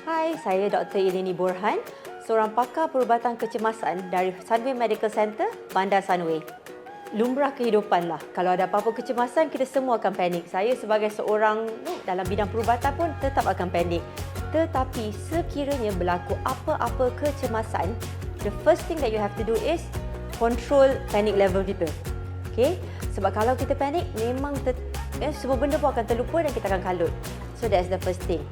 Hai, saya Dr. Ilini Borhan, seorang pakar perubatan kecemasan dari Sunway Medical Center, Bandar Sunway. Lumrah kehidupan lah. Kalau ada apa-apa kecemasan, kita semua akan panik. Saya sebagai seorang dalam bidang perubatan pun tetap akan panik. Tetapi sekiranya berlaku apa-apa kecemasan, the first thing that you have to do is control panic level kita. Okay? Sebab kalau kita panik, memang semua benda pun akan terlupa dan kita akan kalut. So that's the first thing.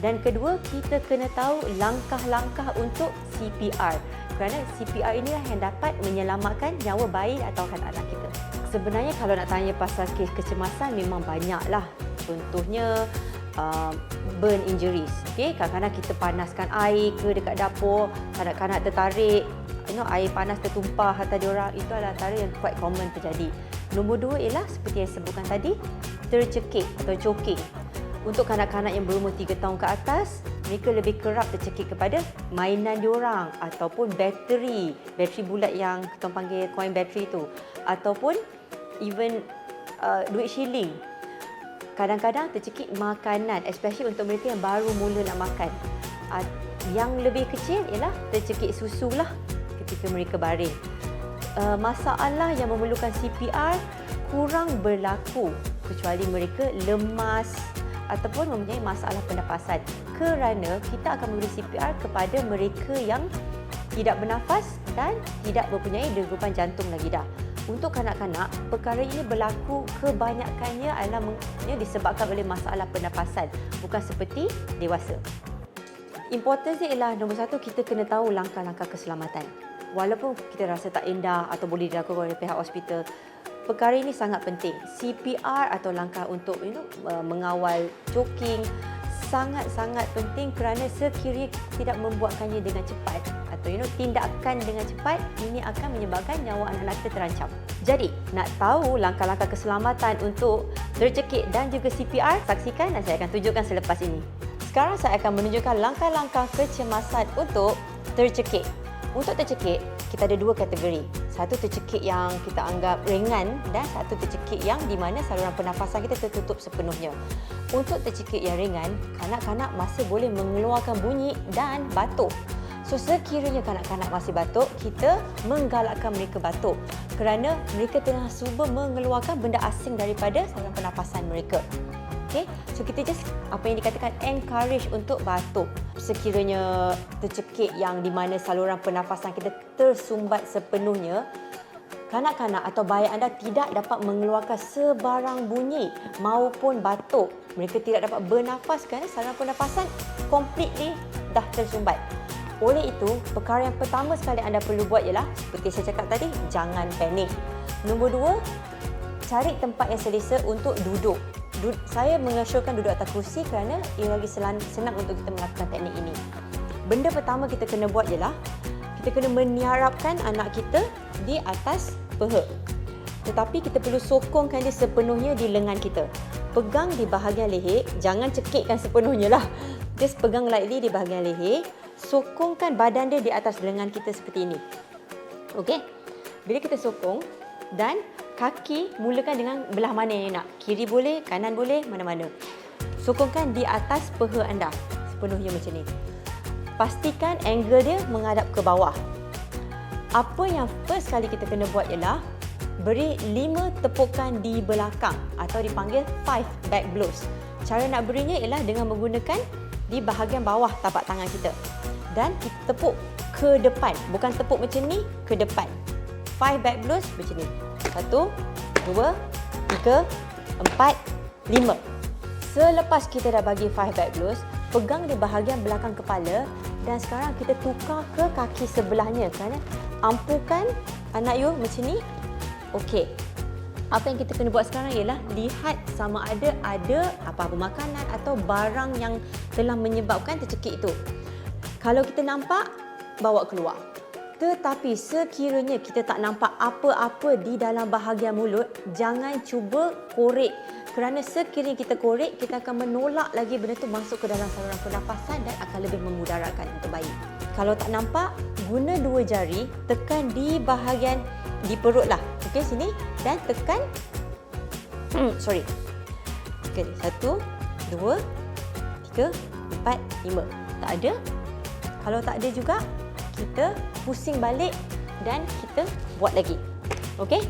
Dan kedua, kita kena tahu langkah-langkah untuk CPR. Kerana CPR inilah yang dapat menyelamatkan nyawa bayi atau anak kita. Sebenarnya kalau nak tanya pasal kes kecemasan, memang banyaklah. Contohnya, burn injuries. Okay? Kadang-kadang kita panaskan air ke dekat dapur, kanak-kanak tertarik, air panas tertumpah atas diorang. Itu adalah antara yang quite common terjadi. Nombor dua ialah seperti yang sebutkan tadi, tercekik atau choking. Untuk kanak-kanak yang berumur 3 tahun ke atas, mereka lebih kerap tercekik kepada mainan diorang ataupun bateri bulat yang kita panggil coin battery tu, ataupun even duit shilling. Kadang-kadang tercekik makanan, especially untuk mereka yang baru mula nak makan. Yang lebih kecil ialah tercekik susu lah ketika mereka baring. Masalah yang memerlukan CPR kurang berlaku kecuali mereka lemas ataupun mempunyai masalah pernafasan, kerana kita akan memberi CPR kepada mereka yang tidak bernafas dan tidak mempunyai degupan jantung lagi dah. Untuk kanak-kanak, perkara ini berlaku kebanyakannya adalah disebabkan oleh masalah pernafasan, bukan seperti dewasa. Importance ialah nombor satu, kita kena tahu langkah-langkah keselamatan. Walaupun kita rasa tak indah atau boleh dilakukan oleh pihak hospital, perkara ini sangat penting. CPR atau langkah untuk mengawal choking sangat-sangat penting kerana sekiranya tidak membuatkannya dengan cepat atau tindakan dengan cepat, ini akan menyebabkan nyawa anak-anak kita terancam. Jadi, nak tahu langkah-langkah keselamatan untuk tercekik dan juga CPR, saksikan dan saya akan tunjukkan selepas ini. Sekarang saya akan menunjukkan langkah-langkah kecemasan untuk tercekik. Untuk tercekik, kita ada dua kategori. Satu tercekik yang kita anggap ringan dan satu tercekik yang di mana saluran pernafasan kita tertutup sepenuhnya. Untuk tercekik yang ringan, kanak-kanak masih boleh mengeluarkan bunyi dan batuk. So, sekiranya kanak-kanak masih batuk, kita menggalakkan mereka batuk kerana mereka tengah cuba mengeluarkan benda asing daripada saluran pernafasan mereka. Okay? So, kita just apa yang dikatakan encourage untuk batuk. Sekiranya tercekik yang di mana saluran pernafasan kita tersumbat sepenuhnya, kanak-kanak atau bayi anda tidak dapat mengeluarkan sebarang bunyi maupun batuk. Mereka tidak dapat bernafas kerana saluran pernafasan completely dah tersumbat. Oleh itu, perkara yang pertama sekali anda perlu buat ialah, seperti saya cakap tadi, jangan panik. Nombor dua, cari tempat yang selesa untuk duduk. Saya mengesyorkan duduk atas kerusi kerana ia lagi senang untuk kita melakukan teknik ini. Benda pertama kita kena buat ialah kita kena meniarapkan anak kita di atas peha. Tetapi kita perlu sokongkan dia sepenuhnya di lengan kita. Pegang di bahagian leher, jangan cekikkan sepenuhnya lah. Just pegang lightly di bahagian leher, sokongkan badan dia di atas lengan kita seperti ini. Okey? Bila kita sokong dan kaki mulakan dengan belah mana yang nak. Kiri boleh, kanan boleh, mana-mana. Sokongkan di atas peha anda. Sepenuhnya macam ni. Pastikan angle dia menghadap ke bawah. Apa yang first kali kita kena buat ialah beri 5 tepukan di belakang atau dipanggil 5 back blows. Cara nak berinya ialah dengan menggunakan di bahagian bawah tapak tangan kita. Dan kita tepuk ke depan. Bukan tepuk macam ni, ke depan. 5 back blows macam ni. 1, 2, 3, 4, 5. Selepas kita dah bagi 5 back blows, pegang di bahagian belakang kepala dan sekarang kita tukar ke kaki sebelahnya kerana ampukan anak you macam ni. Okey. Apa yang kita kena buat sekarang ialah lihat sama ada apa-apa makanan atau barang yang telah menyebabkan tercekik itu. Kalau kita nampak, bawa keluar. Tetapi sekiranya kita tak nampak apa-apa di dalam bahagian mulut, jangan cuba korek. Kerana sekiranya kita korek, kita akan menolak lagi benda tu masuk ke dalam saluran pernafasan dan akan lebih memudaratkan untuk bayi. Kalau tak nampak, guna 2 jari, tekan di bahagian di perut lah. Okey, sini dan tekan. Okey, 1, 2, 3, 4, 5. tak ada. Kalau tak ada juga, kita pusing balik dan kita buat lagi. Okey?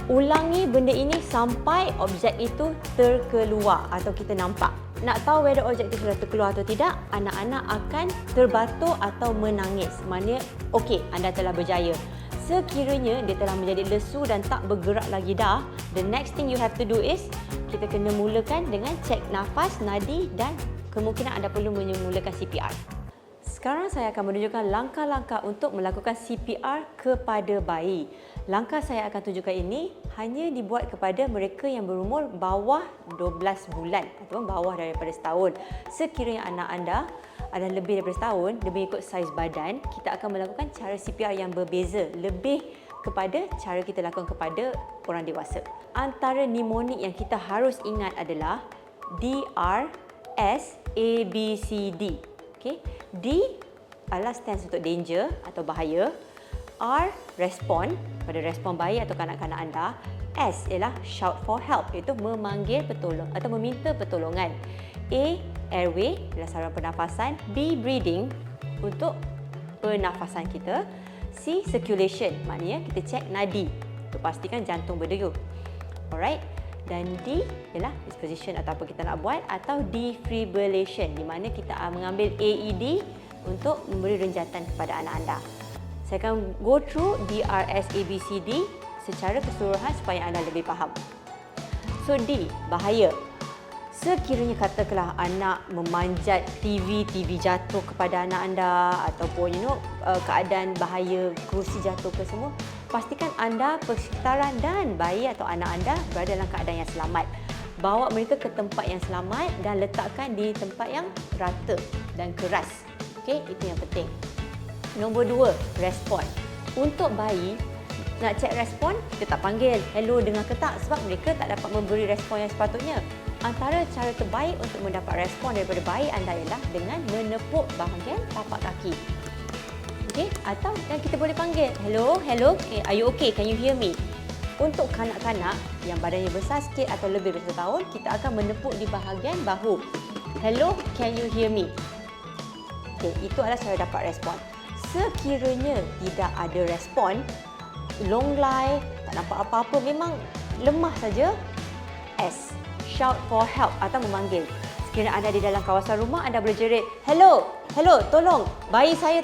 Ulangi benda ini sampai objek itu terkeluar atau kita nampak. Nak tahu whether objek itu sudah terkeluar atau tidak, anak-anak akan terbatuk atau menangis. Maknanya, okey, anda telah berjaya. Sekiranya dia telah menjadi lesu dan tak bergerak lagi dah, the next thing you have to do is, kita kena mulakan dengan cek nafas, nadi dan kemungkinan anda perlu memulakan CPR. Sekarang saya akan menunjukkan langkah-langkah untuk melakukan CPR kepada bayi. Langkah saya akan tunjukkan ini hanya dibuat kepada mereka yang berumur bawah 12 bulan ataupun bawah daripada setahun. Sekiranya anak anda adalah lebih daripada setahun, dia mengikut saiz badan, kita akan melakukan cara CPR yang berbeza, lebih kepada cara kita lakukan kepada orang dewasa. Antara mnemonik yang kita harus ingat adalah DR, S, A, B, C, D. Okay? D adalah stands untuk danger atau bahaya. R, respond, pada respon bayi atau kanak-kanak anda. S ialah shout for help, iaitu memanggil pertolong atau meminta pertolongan. A, airway, ialah saluran pernafasan. B, breathing, untuk pernafasan kita. C, circulation, maknanya kita cek nadi untuk pastikan jantung berdegup. Alright. Dan D ialah disposition atau apa kita nak buat, atau defibrillation, di mana kita mengambil AED untuk memberi renjatan kepada anak anda. Saya akan go through DRSABCD secara keseluruhan supaya anda lebih faham. So D, bahaya. Sekiranya katakanlah anak memanjat TV jatuh kepada anak anda, ataupun keadaan bahaya, kerusi jatuh ke semua, pastikan anda, persekitaran dan bayi atau anak anda berada dalam keadaan yang selamat. Bawa mereka ke tempat yang selamat dan letakkan di tempat yang rata dan keras. Okey, itu yang penting. Nombor 2, respon. Untuk bayi, nak cek respon, kita tak panggil, hello, dengar ke tak? Sebab mereka tak dapat memberi respon yang sepatutnya. Antara cara terbaik untuk mendapat respon daripada bayi anda ialah dengan menepuk bahagian tapak kaki. Okey, atau dan kita boleh panggil, hello, are you okay? Can you hear me? Untuk kanak-kanak yang badannya besar sikit atau lebih dari 1 tahun, kita akan menepuk di bahagian bahu. Hello, can you hear me? Okey, itu adalah cara dapat respon. Sekiranya tidak ada respon, long lie, tak nampak apa-apa, memang lemah saja, S, shout for help atau memanggil. Sekiranya anda di dalam kawasan rumah, anda boleh jerit, hello, tolong, bayi saya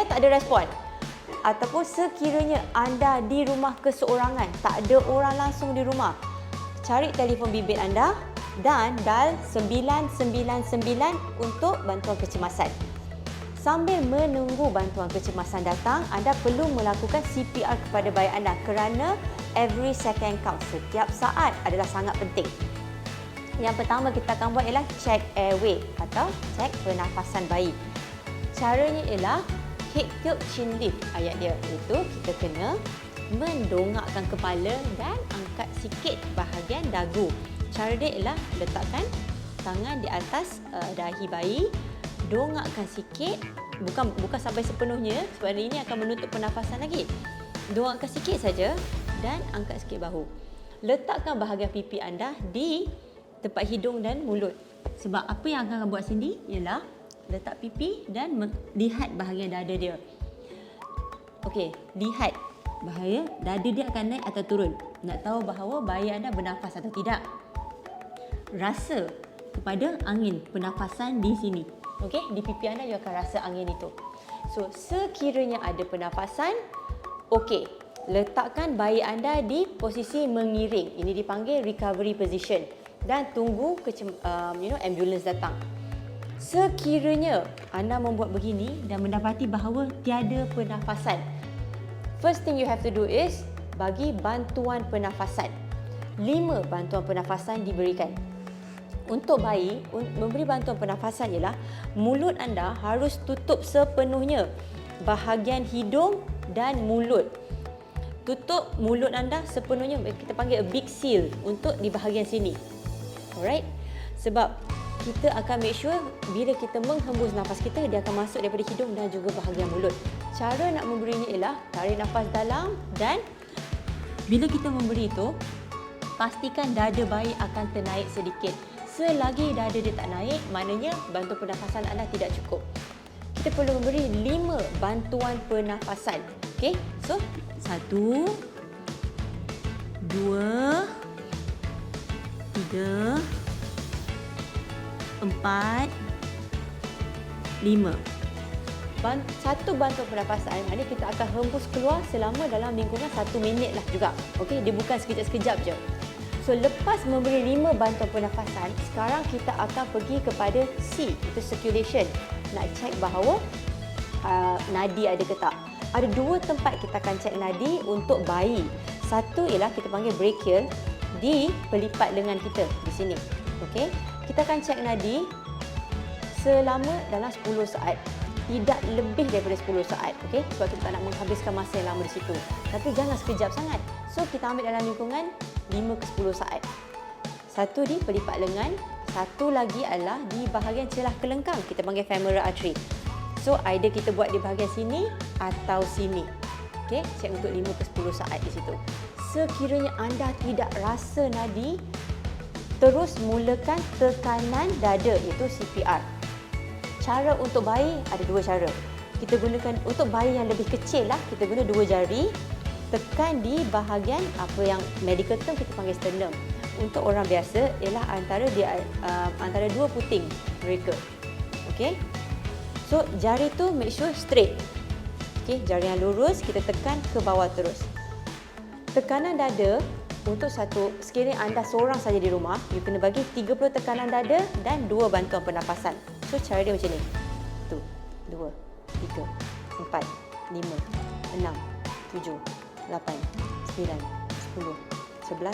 tak ada respon. Ataupun sekiranya anda di rumah keseorangan, tak ada orang langsung di rumah, cari telefon bimbit anda dan dial 999 untuk bantuan kecemasan. Sambil menunggu bantuan kecemasan datang, anda perlu melakukan CPR kepada bayi anda kerana every second count, setiap saat adalah sangat penting. Yang pertama kita akan buat ialah check airway atau cek pernafasan bayi. Caranya ialah head tilt chin lift, ayat dia, iaitu kita kena mendongakkan kepala dan angkat sikit bahagian dagu. Cara dia ialah letakkan tangan di atas dahi bayi, dongakkan sikit, bukan sampai sepenuhnya sebab ini akan menutup pernafasan lagi. Dongakkan sikit saja dan angkat sikit bahu. Letakkan bahagian pipi anda di tempat hidung dan mulut. Sebab apa yang akan buat sini ialah letak pipi dan lihat bahagian dada dia. Okey, lihat bahaya dada dia akan naik atau turun. Nak tahu bahawa bayi anda bernafas atau tidak. Rasa kepada angin pernafasan di sini. Okey, di pipi anda juga akan rasa angin itu. So, sekiranya ada pernafasan, okey, letakkan bayi anda di posisi mengiring. Ini dipanggil recovery position dan tunggu ambulans datang. Sekiranya anda membuat begini dan mendapati bahawa tiada pernafasan, first thing you have to do is bagi bantuan pernafasan. 5 bantuan pernafasan diberikan. Untuk bayi, memberi bantuan pernafasan ialah mulut anda harus tutup sepenuhnya bahagian hidung dan mulut. Tutup mulut anda sepenuhnya, kita panggil a big seal untuk di bahagian sini. Alright? Sebab kita akan make sure bila kita menghembus nafas kita, dia akan masuk daripada hidung dan juga bahagian mulut. Cara nak memberinya ialah tarik nafas dalam dan bila kita memberi itu, pastikan dada bayi akan ternaik sedikit. Selagi dada dia tak naik, maknanya bantuan pernafasan anda tidak cukup. Kita perlu memberi 5 bantuan pernafasan. Okey, so 1, 2, 3, 4, 5. Satu bantuan pernafasan, maknanya kita akan hembus keluar selama dalam lingkungan 1 minit lah juga. Okey, dia bukan sekejap-sekejap je. So, lepas memberi 5 bantuan pernafasan, sekarang kita akan pergi kepada C, itu circulation. Nak cek bahawa nadi ada ke tak. Ada 2 tempat kita akan cek nadi untuk bayi. Satu ialah kita panggil brachial di pelipat lengan kita di sini. Okey, kita akan cek nadi selama dalam 10 saat. Tidak lebih daripada 10 saat. Okey, sebab kita tak nak menghabiskan masa yang lama di situ. Tapi jangan sekejap sangat. So, kita ambil dalam lingkungan 5 ke 10 saat. Satu di pelipat lengan, satu lagi adalah di bahagian celah kelengkang, kita panggil femoral artery. So, either kita buat di bahagian sini atau sini. Okey, cek untuk 5 ke 10 saat di situ. Sekiranya anda tidak rasa nadi, terus mulakan tekanan dada, iaitu CPR. Cara untuk bayi ada 2 cara. Kita gunakan untuk bayi yang lebih kecil lah, kita guna 2 jari, tekan di bahagian apa yang medical term kita panggil sternum. Untuk orang biasa ialah antara 2 puting mereka. Okey. So jari tu make sure straight. Okey, jari yang lurus kita tekan ke bawah terus. Tekanan dada untuk sekiranya anda seorang saja di rumah, you kena bagi 30 tekanan dada dan 2 bantuan pernafasan. So cara dia macam ni. 1, 2, 3, 4, 5, 6, 7, 8, 9, 10, 11,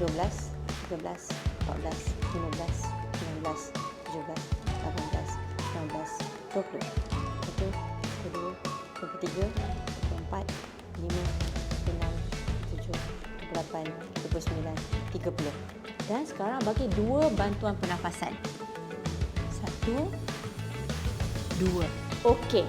12, 13, 14, 15, 16, 17, 18, 19, 20, 21, 22, 23, 24, 5, 6, 7, 8, 29, 30. Dan sekarang bagi 2 bantuan pernafasan. 1, 2. Okey.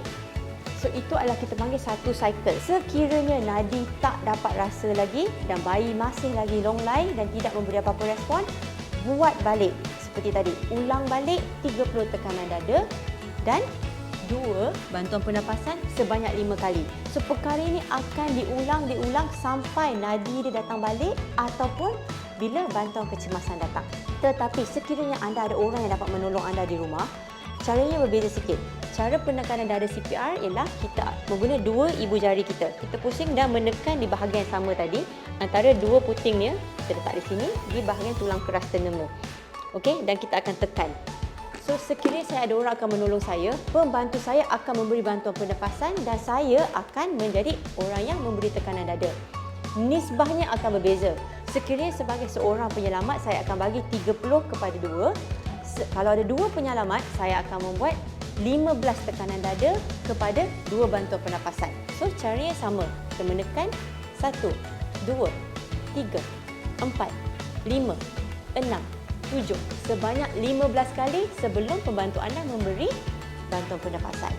So, itu adalah kita panggil satu cycle. Sekiranya nadi tak dapat rasa lagi dan bayi masih lagi long lie dan tidak memberi apa-apa respon, buat balik seperti tadi. Ulang balik 30 tekanan dada dan 2 bantuan pernafasan sebanyak 5 kali. So, perkara ini akan diulang sampai nadi dia datang balik ataupun bila bantuan kecemasan datang. Tetapi sekiranya anda ada orang yang dapat menolong anda di rumah, caranya berbeza sikit. Cara penekanan dada CPR ialah kita menggunakan 2 ibu jari kita. Kita pusing dan menekan di bahagian yang sama tadi. Antara 2 putingnya, kita letak di sini, di bahagian tulang keras sternum. Okey, dan kita akan tekan. So, sekiranya saya ada orang akan menolong saya, pembantu saya akan memberi bantuan pernafasan dan saya akan menjadi orang yang memberi tekanan dada. Nisbahnya akan berbeza. Sekiranya sebagai seorang penyelamat, saya akan bagi 30 kepada 2. Kalau ada 2 penyelamat, saya akan membuat 15 tekanan dada kepada 2 bantuan pernafasan. So, caranya sama. Kita menekan 1, 2, 3, 4, 5, 6, 7. Sebanyak 15 kali sebelum pembantu anda memberi bantuan pernafasan.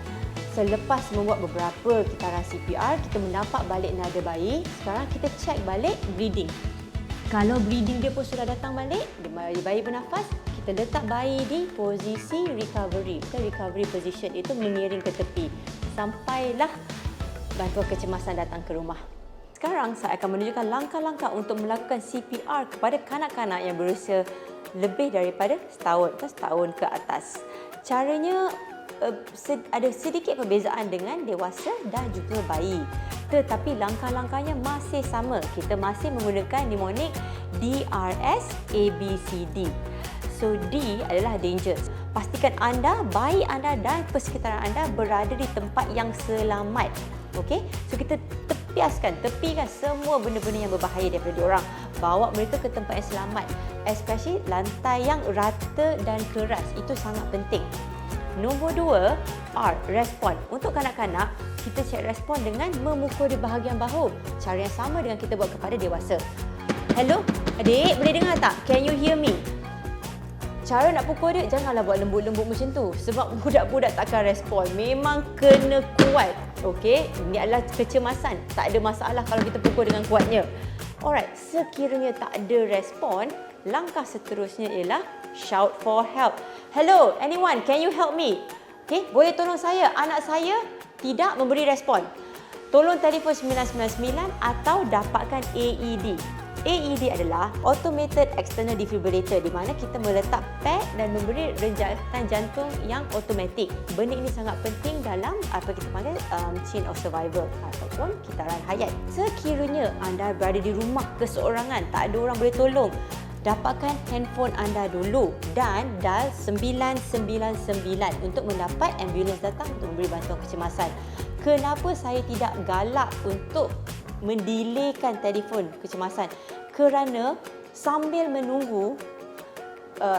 Selepas membuat beberapa getaran CPR, kita mendapat balik nada bayi. Sekarang kita cek balik breathing. Kalau breathing dia pun sudah datang balik, bayi bernafas, kita letak bayi di posisi recovery. Recovery position itu mengiring ke tepi sampailah bantuan kecemasan datang ke rumah. Sekarang saya akan menunjukkan langkah-langkah untuk melakukan CPR kepada kanak-kanak yang berusia lebih daripada setahun ke atas. Caranya ada sedikit perbezaan dengan dewasa dan juga bayi. Tetapi langkah-langkahnya masih sama. Kita masih menggunakan mnemonik DRS ABCD. So, D adalah danger. Pastikan anda, bayi anda dan persekitaran anda berada di tempat yang selamat. Okey? So, kita tepikan semua benda-benda yang berbahaya daripada diorang. Bawa mereka ke tempat yang selamat. Especially lantai yang rata dan keras. Itu sangat penting. Nombor 2, R, respon. Untuk kanak-kanak, kita cek respon dengan memukul di bahagian bahu. Cara yang sama dengan kita buat kepada dewasa. Hello, adik, boleh dengar tak? Can you hear me? Cara nak pukul dia, janganlah buat lembut-lembut macam tu. Sebab budak-budak takkan respon. Memang kena kuat. Okey, ini adalah kecemasan. Tak ada masalah kalau kita pukul dengan kuatnya. Alright, sekiranya tak ada respon, langkah seterusnya ialah shout for help. Hello, anyone, can you help me? Okay, boleh tolong saya? Anak saya tidak memberi respon. Tolong telefon 999 atau dapatkan AED. AED adalah Automated External Defibrillator, di mana kita meletak pad dan memberi renjatan jantung yang automatik. Benda ini sangat penting dalam apa kita panggil chain of survival ataupun kitaran hayat. Sekiranya anda berada di rumah keseorangan, tak ada orang boleh tolong, dapatkan handphone anda dulu dan dial 999 untuk mendapat ambulans datang untuk memberi bantuan kecemasan. Kenapa saya tidak galak untuk mendelaykan telefon kecemasan? Kerana sambil menunggu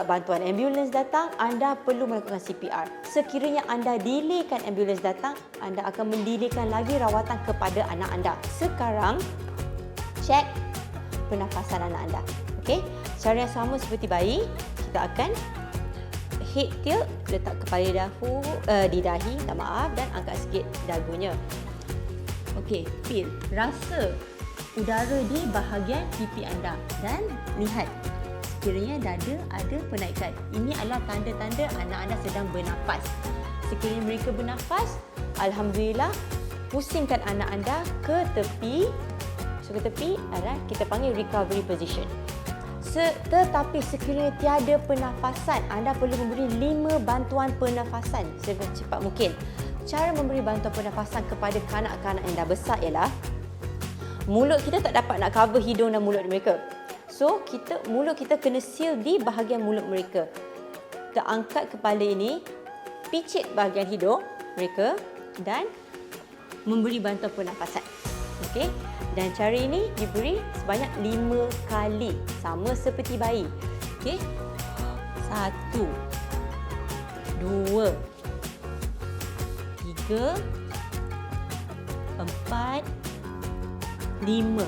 bantuan ambulans datang, anda perlu melakukan CPR. Sekiranya anda delaykan ambulans datang, anda akan mendelaykan lagi rawatan kepada anak anda. Sekarang, cek pernafasan anak anda. Okey, cara yang sama seperti bayi, kita akan head tilt, letak kepala di dahi, dan angkat sikit dagunya. Okey, feel, rasa udara di bahagian pipi anda dan lihat sekiranya dada ada penaikan. Ini adalah tanda-tanda anak anda sedang bernafas. Sekiranya mereka bernafas, alhamdulillah, pusingkan anak anda ke tepi. So, ke tepi adalah kita panggil recovery position. Tetapi sekiranya tiada pernafasan, anda perlu memberi 5 bantuan pernafasan secepat mungkin. Cara memberi bantuan pernafasan kepada kanak-kanak yang dah besar ialah mulut kita tak dapat nak cover hidung dan mulut mereka. So, mulut kita kena seal di bahagian mulut mereka. Kita angkat kepala ini, picit bahagian hidung mereka dan memberi bantuan pernafasan. Okey? Dan cara ini diberi sebanyak 5 kali. Sama seperti bayi. Okey? 1, 2, 3, 4, 5.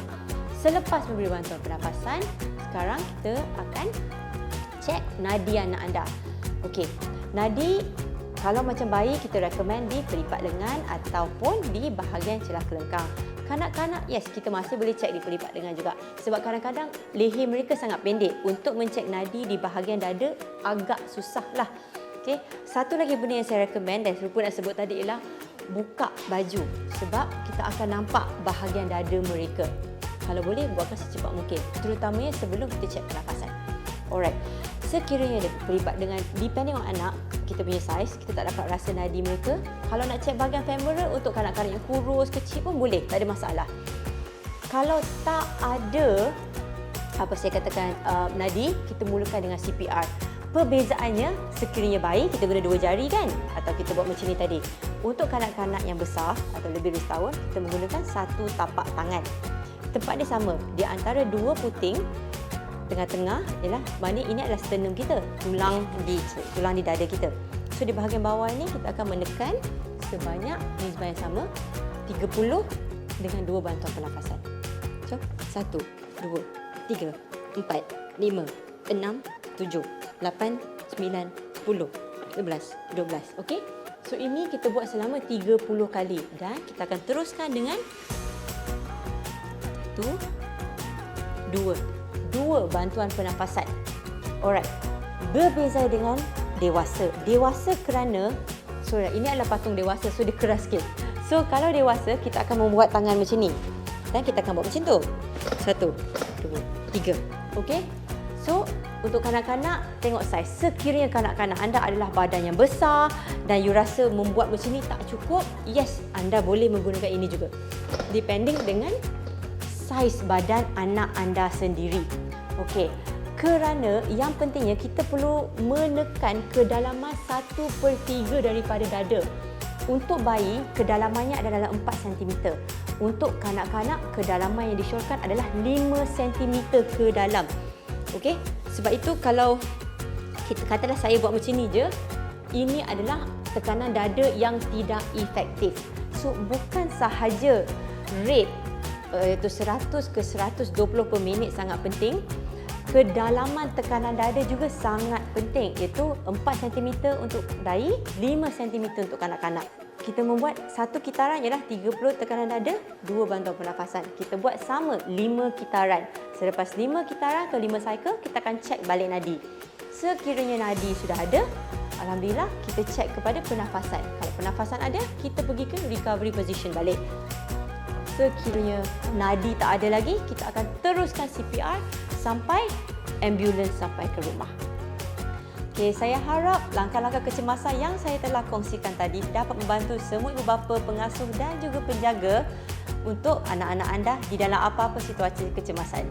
Selepas memberi bantuan pernafasan, sekarang kita akan cek nadi anak anda. Okey, nadi kalau macam bayi kita recommend di pelipat lengan ataupun di bahagian celah kelengkang. Kanak-kanak, yes, kita masih boleh cek di pelipat lengan juga. Sebab kadang-kadang leher mereka sangat pendek. Untuk mencek nadi di bahagian dada agak susah lah. Okay. Satu lagi benda yang saya recommend dan lupa nak sebut tadi ialah buka baju. Sebab kita akan nampak bahagian dada mereka. Kalau boleh, buatkan secepat mungkin. Terutamanya sebelum kita cek pernafasan. Alright. Sekiranya dia pelipat dengan, depending on anak, kita punya saiz, kita tak dapat rasa nadi mereka. Kalau nak cek bahagian femoral untuk kanak-kanak yang kurus, kecil pun boleh, tak ada masalah. Kalau tak ada, apa saya katakan, nadi, kita mulakan dengan CPR. Perbezaannya, sekiranya bayi, kita guna 2 jari kan? Atau kita buat macam ni tadi. Untuk kanak-kanak yang besar atau lebih dari setahun, kita menggunakan 1 tapak tangan. Tempat dia sama, di antara 2 puting, tengah-tengah ialah mana ini adalah sternum kita, tulang di dada kita. So di bahagian bawah ini kita akan menekan sebanyak nisbah yang sama 30 dengan 2 bantuan pernafasan. So 1, 2, 3, 4, 5, 6, 7, 8, 9, 10, 11, 12. Okey? So ini kita buat selama 30 kali dan kita akan teruskan dengan 1, 2 bantuan pernafasan. Alright. Berbeza dengan dewasa. Dewasa kerana, ini adalah patung dewasa, so dia keras sikit. So kalau dewasa, kita akan membuat tangan macam ni. Dan kita akan buat macam tu. 1, 2, 3. Okey? So, untuk kanak-kanak, tengok saiz. Sekiranya kanak-kanak anda adalah badan yang besar dan you rasa membuat macam ni tak cukup, yes, anda boleh menggunakan ini juga. Depending dengan saiz badan anak anda sendiri. Okey, kerana yang pentingnya kita perlu menekan kedalaman 1/3 daripada dada. Untuk bayi, kedalamannya adalah 4 cm. Untuk kanak-kanak, kedalaman yang disyorkan adalah 5 cm ke dalam. Okey, sebab itu kalau kita katalah saya buat macam ni je, ini adalah tekanan dada yang tidak efektif. So, bukan sahaja rate iaitu 100 ke 120 per minit sangat penting, Kedalaman tekanan dada juga sangat penting, iaitu 4 cm untuk bayi, 5 cm untuk kanak-kanak. Kita membuat satu kitaran ialah 30 tekanan dada, 2 bantuan pernafasan. Kita buat sama 5 kitaran. Selepas 5 kitaran atau 5 cycle, kita akan cek balik nadi. Sekiranya nadi sudah ada, alhamdulillah kita cek kepada pernafasan. Kalau pernafasan ada, kita pergi ke recovery position balik. Sekiranya nadi tak ada lagi, kita akan teruskan CPR sampai ambulans sampai ke rumah. Okey, saya harap langkah-langkah kecemasan yang saya telah kongsikan tadi dapat membantu semua ibu bapa, pengasuh dan juga penjaga untuk anak-anak anda di dalam apa-apa situasi kecemasan.